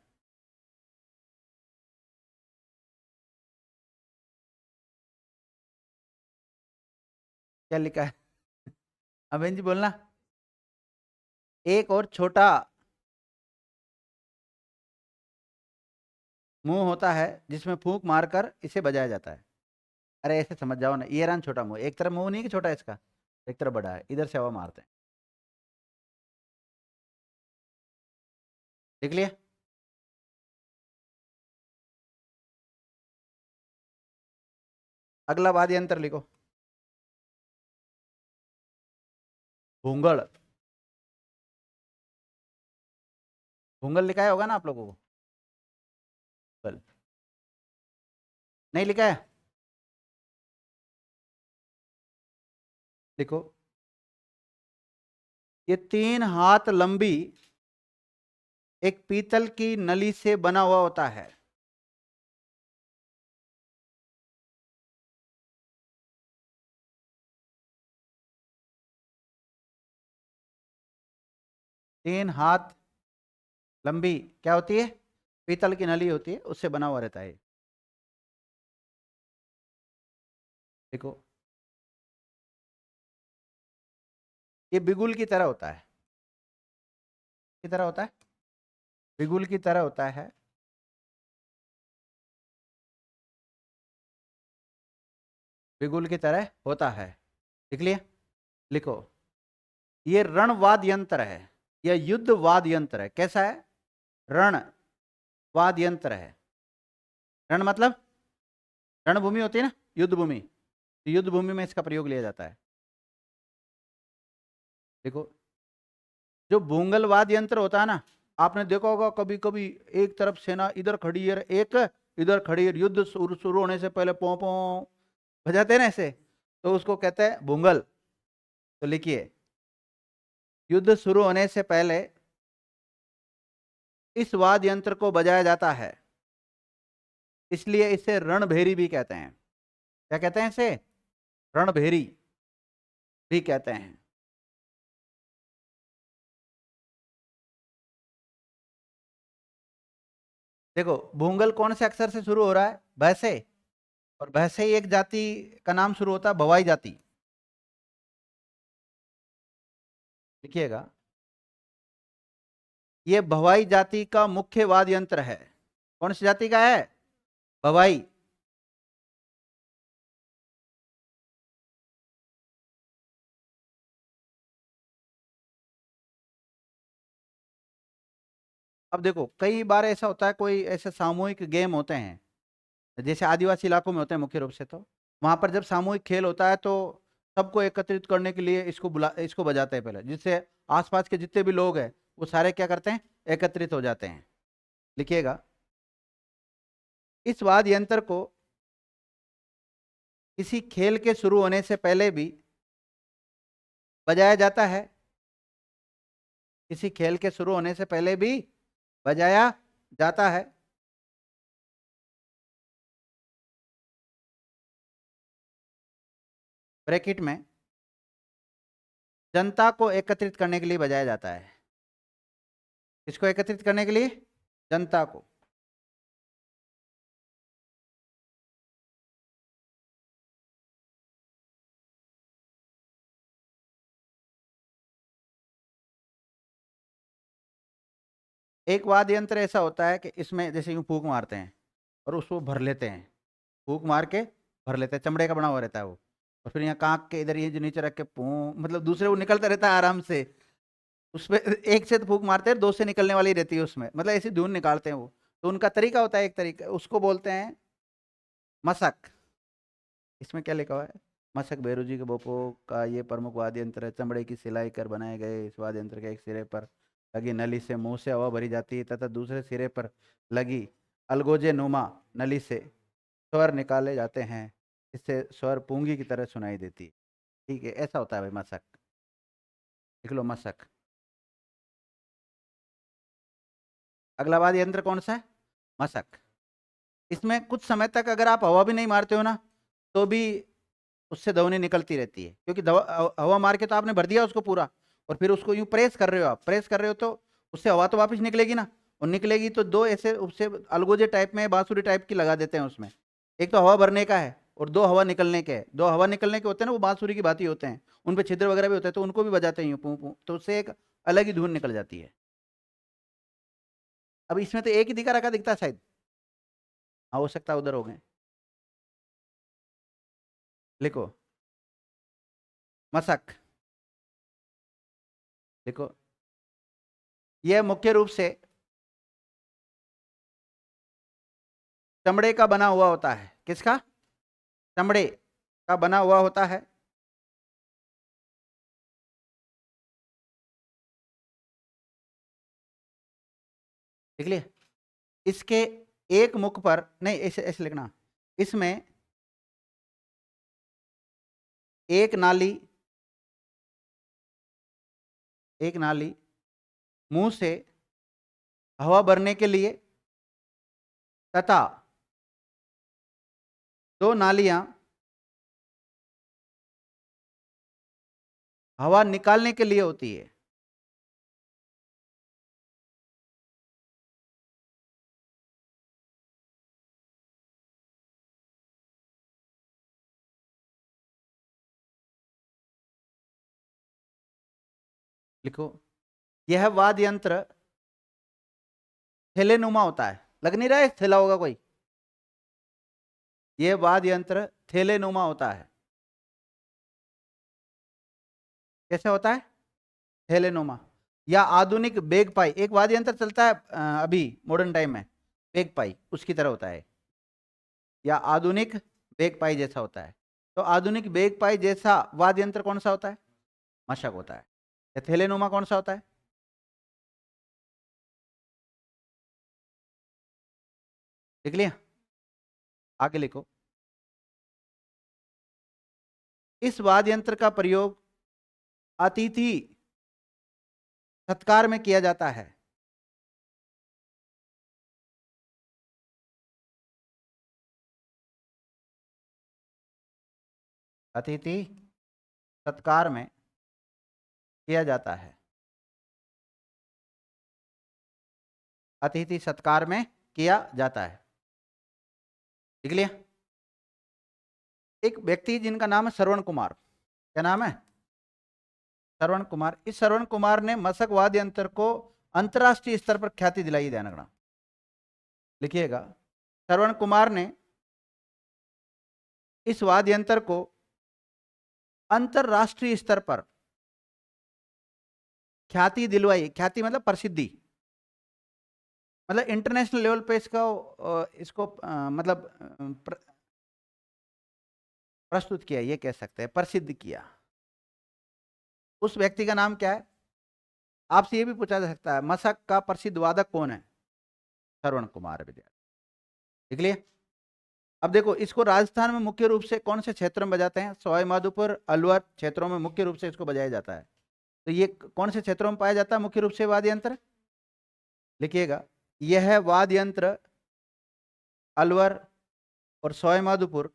क्या लिखा है? अबेन जी बोलना। एक और छोटा मुंह होता है जिसमें फूंक मारकर इसे बजाया जाता है। अरे ऐसे समझ जाओ ना, ये रहा छोटा मुंह, एक तरफ मुंह नहीं कि छोटा है इसका, एक तरफ बड़ा है, इधर से हवा मारते हैं। लिख लिया? अगला वाद्य यंत्र लिखो। भूंगल। भूंगल लिखा होगा ना आप लोगों को? भूंगल नहीं लिखा है? देखो, ये 3 हाथ लंबी एक पीतल की नली से बना हुआ होता है। तीन हाथ लंबी क्या होती है? पीतल की नली होती है, उससे बना हुआ रहता है। देखो, ये बिगुल की तरह होता है। की तरह होता है, बिगुल की तरह होता है। बिगुल की तरह होता है। लिख लिया? लिखो। ये रणवाद यंत्र है, यह युद्धवाद यंत्र है। कैसा है? रणवाद यंत्र है। रण मतलब रणभूमि होती है ना, युद्ध भूमि, तो युद्ध भूमि में इसका प्रयोग लिया जाता है। देखो, जो भूंगलवाद यंत्र होता है ना, आपने देखा होगा कभी कभी, एक तरफ सेना इधर खड़ी है, एक इधर खड़ी है, युद्ध शुरू शुरू होने से पहले पों पों बजाते हैं ना ऐसे, तो उसको कहते हैं भूंगल। तो लिखिए, युद्ध शुरू होने से पहले इस वाद्य यंत्र को बजाया जाता है, इसलिए इसे रणभेरी भी कहते हैं। क्या कहते हैं इसे? रणभेरी भी कहते हैं। देखो, भूंगल कौन से अक्षर से शुरू हो रहा है? भ से। और भ से ही एक जाति का नाम शुरू होता है, भवाई जाति। लिखिएगा, ये भवाई जाति का मुख्य वाद्य यंत्र है। कौन सी जाति का है? भवाई। अब देखो, कई बार ऐसा होता है, कोई ऐसे सामूहिक गेम होते हैं, जैसे आदिवासी इलाकों में होते हैं मुख्य रूप से, तो वहां पर जब सामूहिक खेल होता है तो सबको एकत्रित करने के लिए इसको बजाते हैं पहले, जिससे आसपास के जितने भी लोग हैं वो सारे क्या करते हैं? एकत्रित हो जाते हैं। लिखिएगा, इस वाद्य यंत्र को किसी खेल के शुरू होने से पहले भी बजाया जाता है। किसी खेल के शुरू होने से पहले भी बजाया जाता है। ब्रैकेट में, जनता को एकत्रित करने के लिए बजाया जाता है। किसको एकत्रित करने के लिए? जनता को। एक वाद्य यंत्र ऐसा होता है कि इसमें जैसे यूं फूंक मारते हैं और उसको भर लेते हैं, फूंक मार के भर लेते हैं, चमड़े का बना हुआ रहता है वो, और फिर यहाँ कांक के इधर ये जो नीचे रख के पू मतलब दूसरे वो निकलता रहता है आराम से, उसमें एक से तो फूंक मारते हैं, दो से निकलने वाली रहती है उसमें, मतलब ऐसी धुन निकालते हैं वो। तो उनका तरीका होता है, एक तरीका उसको बोलते हैं मशक। इसमें क्या लिखा हुआ है, मशक बेरोजी के बोपो का ये प्रमुख वाद्य यंत्र है। चमड़े की सिलाई कर बनाए गए इस वाद्य यंत्र के एक सिरे पर लगी नली से मुंह से हवा भरी जाती है तथा दूसरे सिरे पर लगी अलगोजे नुमा नली से स्वर निकाले जाते हैं। इससे स्वर पूंगी की तरह सुनाई देती है। ठीक है, ऐसा होता है भाई मशक। लिख लो मशक। अगला वाद्य यंत्र कौन सा है, मशक। इसमें कुछ समय तक अगर आप हवा भी नहीं मारते हो ना तो भी उससे ध्वनि निकलती रहती है, क्योंकि हवा मार के तो आपने भर दिया उसको पूरा, और फिर उसको यूं प्रेस कर रहे हो, आप प्रेस कर रहे हो तो उससे हवा तो वापस निकलेगी ना, और निकलेगी तो दो ऐसे उससे अलगोजे टाइप में बांसुरी टाइप की लगा देते हैं उसमें। एक तो हवा भरने का है और दो हवा निकलने के है। दो हवा निकलने के होते हैं ना, वो बांसुरी की भांति होते हैं, उन पे छिद्र वगैरह भी होते हैं, तो उनको भी बजाते हैं यूं पू पू, तो उससे एक अलग ही धुन निकल जाती है। अब इसमें तो एक ही दिखा रखा दिखता है शायद, हाँ हो सकता है उधर हो गए। लिखो मशक। देखो यह मुख्य रूप से चमड़े का बना हुआ होता है। किसका, चमड़े का बना हुआ होता है। देख लिए, इसके एक मुख पर नहीं, ऐसे ऐसे लिखना, इसमें एक नाली, एक नाली मुंह से हवा भरने के लिए तथा दो नालियां हवा निकालने के लिए होती है। लिखो, यह वाद्य यंत्र थैलेनुमा होता है। लग नहीं रहा है थैला होगा कोई, यह वाद्य यंत्र थैलेनुमा होता है। कैसे होता है, थैलेनुमा। या आधुनिक बेग पाई, एक वाद्य यंत्र चलता है अभी मॉडर्न टाइम में, बेग पाई उसकी तरह होता है, या आधुनिक बेग पाई जैसा होता है। तो आधुनिक बेग पाई जैसा वाद्य यंत्र कौन सा होता है, मशक होता है। या थैलेनुमा कौन सा होता है, लिख लिया, आगे लिखो। इस वाद्य यंत्र का प्रयोग अतिथि सत्कार में किया जाता है। अतिथि सत्कार में किया जाता है। अतिथि सत्कार में किया जाता है, लिख लिया। एक व्यक्ति जिनका नाम है श्रवण कुमार, क्या नाम है, श्रवण कुमार। इस श्रवण कुमार ने मशक वाद्य यंत्र को अंतरराष्ट्रीय स्तर पर ख्याति दिलाई, ध्यान रखना, लिखिएगा। श्रवण कुमार ने इस वाद्य यंत्र को अंतरराष्ट्रीय स्तर पर ख्याति दिलवाई। ख्याति मतलब प्रसिद्धि, मतलब इंटरनेशनल लेवल पे इसको मतलब प्रस्तुत किया, ये कह सकते हैं प्रसिद्ध किया। उस व्यक्ति का नाम क्या है, आपसे ये भी पूछा जा सकता है मशक का प्रसिद्ध वादक कौन है, श्रवण कुमार विद्यार्थी, लिख लिए। अब देखो, इसको राजस्थान में मुख्य रूप से कौन से क्षेत्र में बजाते हैं, सवाई माधोपुर अलवर क्षेत्रों में मुख्य रूप से इसको बजाया जाता है। तो ये कौन से क्षेत्रों में पाया जाता है मुख्य रूप से वाद्य यंत्र, लिखिएगा। यह वाद्य यंत्र अलवर और सवाई माधोपुर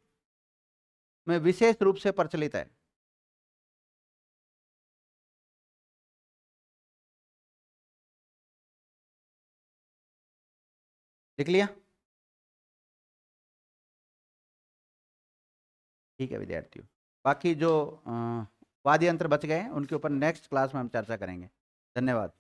में विशेष रूप से प्रचलित है। लिख लिया, ठीक है विद्यार्थियों। बाकी जो वाद्य यंत्र बच गए हैं उनके ऊपर नेक्स्ट क्लास में हम चर्चा करेंगे। धन्यवाद।